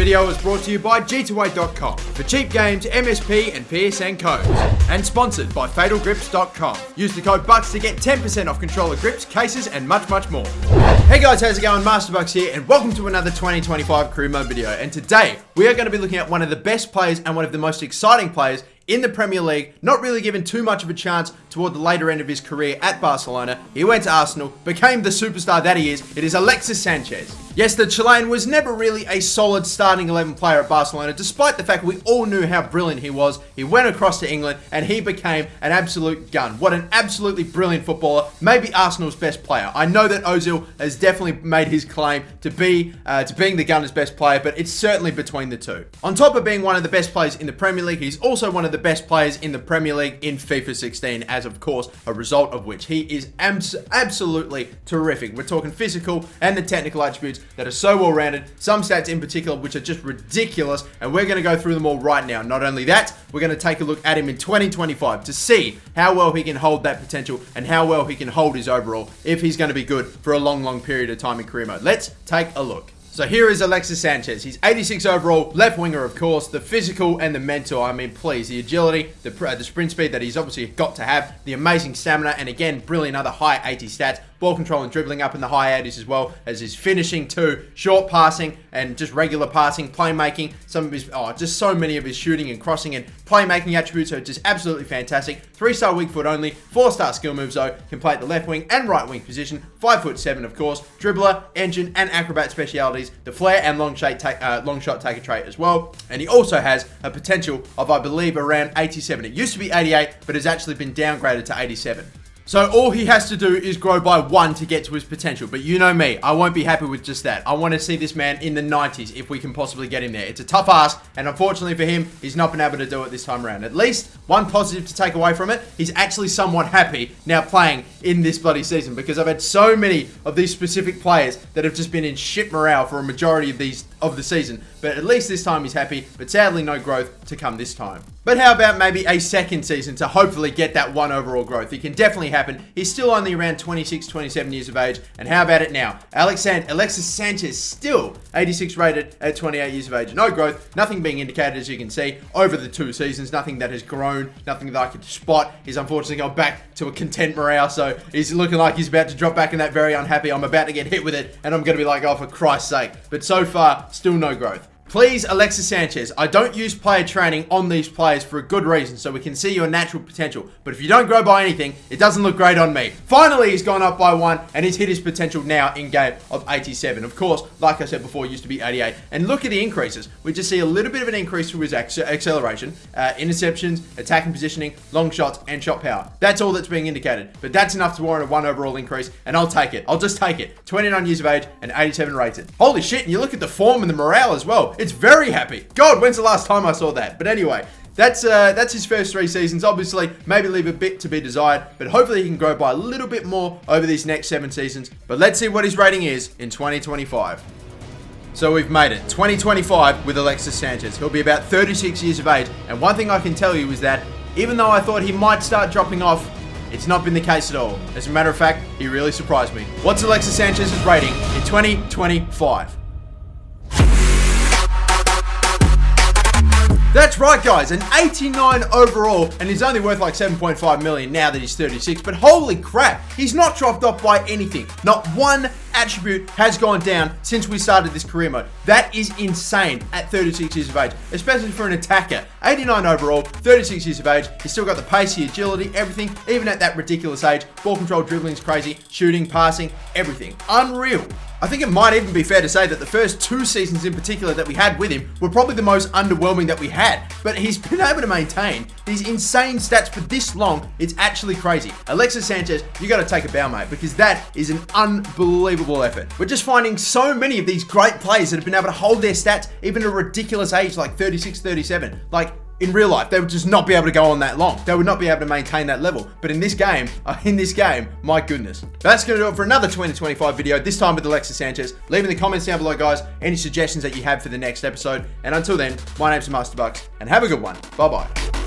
video is brought to you by G2A.com for cheap games, MSP and PSN codes. And sponsored by FatalGrips.com. Use the code BUCKS to get 10% off controller grips, cases and much more. Hey guys, how's it going? MasterBucks here and welcome to another 2025 Career Mode video. And today we are going to be looking at one of the best players and one of the most exciting players in the Premier League, not really given too much of a chance toward the later end of his career at Barcelona. He went to Arsenal, became the superstar that he is. It is Alexis Sanchez. Yes, the Chilean was never really a solid starting 11 player at Barcelona, despite the fact we all knew how brilliant he was. He went across to England and he became an absolute gun. What an absolutely brilliant footballer. Maybe Arsenal's best player. I know that Ozil has definitely made his claim to being the Gunners' best player, but it's certainly between the two. On top of being one of the best players in the Premier League, he's also one of the best players in the Premier League in FIFA 16, as of course a result of which he is absolutely terrific. We're talking physical and the technical attributes that are so well rounded, some stats in particular which are just ridiculous, and we're going to go through them all right now. Not only that, we're going to take a look at him in 2025 to see how well he can hold that potential and how well he can hold his overall if he's going to be good for a long period of time in career mode. Let's take a look. So here is Alexis Sanchez. He's 86 overall, left winger of course, the physical and the mental. I mean, please, the agility, the sprint speed that he's obviously got to have, the amazing stamina, and again, brilliant other high 80 stats. Ball control and dribbling up in the high 80s as well as his finishing too, short passing and just regular passing, playmaking, some of his, just so many of his shooting and crossing and playmaking attributes are just absolutely fantastic. 3-star weak foot only, 4-star skill moves though, can play at the left wing and right wing position, 5'7" of course, dribbler, engine and acrobat specialities, the flair and long shot taker trait as well. And he also has a potential of, I believe, around 87. It used to be 88, but has actually been downgraded to 87. So all he has to do is grow by 1 to get to his potential. But you know me, I won't be happy with just that. I want to see this man in the 90s if we can possibly get him there. It's a tough ask, and unfortunately for him, he's not been able to do it this time around. At least one positive to take away from it, he's actually somewhat happy now playing in this bloody season, because I've had so many of these specific players that have just been in shit morale for a majority of the season. But at least this time he's happy, but sadly no growth to come this time. But how about maybe a second season to hopefully get that 1 overall growth? It can definitely happen. He's still only around 26, 27 years of age. And how about it now? Alexis Sanchez still 86 rated at 28 years of age. No growth, nothing being indicated as you can see over the 2 seasons. Nothing that has grown, nothing that I could spot. He's unfortunately gone back to a content morale. So he's looking like he's about to drop back in that very unhappy. I'm about to get hit with it and I'm going to be like, oh, for Christ's sake. But so far, still no growth. Please, Alexis Sanchez, I don't use player training on these players for a good reason, so we can see your natural potential. But if you don't grow by anything, it doesn't look great on me. Finally, he's gone up by 1, and he's hit his potential now in game of 87. Of course, like I said before, it used to be 88. And look at the increases. We just see a little bit of an increase through his acceleration, interceptions, attacking positioning, long shots, and shot power. That's all that's being indicated. But that's enough to warrant a 1 overall increase, and I'll take it. I'll just take it. 29 years of age and 87 rated. Holy shit, and you look at the form and the morale as well. It's very happy. God, when's the last time I saw that? But anyway, that's his first 3 seasons. Obviously, maybe leave a bit to be desired, but hopefully he can grow by a little bit more over these next 7 seasons. But let's see what his rating is in 2025. So we've made it. 2025 with Alexis Sanchez. He'll be about 36 years of age. And one thing I can tell you is that even though I thought he might start dropping off, it's not been the case at all. As a matter of fact, he really surprised me. What's Alexis Sanchez's rating in 2025? That's right, guys, an 89 overall, and he's only worth like 7.5 million now that he's 36, but holy crap, he's not dropped off by anything. Not one attribute has gone down since we started this career mode. That is insane at 36 years of age, especially for an attacker. 89 overall, 36 years of age, he's still got the pace, the agility, everything, even at that ridiculous age. Ball control, dribbling's crazy, shooting, passing, everything. Unreal. I think it might even be fair to say that the first 2 seasons in particular that we had with him were probably the most underwhelming that we had. But he's been able to maintain these insane stats for this long. It's actually crazy. Alexis Sanchez, you got to take a bow, mate, because that is an unbelievable effort. We're just finding so many of these great players that have been able to hold their stats even at a ridiculous age like 36, 37. Like, in real life, they would just not be able to go on that long. They would not be able to maintain that level. But in this game, my goodness. That's going to do it for another 2025 video, this time with Alexis Sanchez. Leave in the comments down below, guys, any suggestions that you have for the next episode. And until then, my name's MasterBucks, and have a good one. Bye-bye.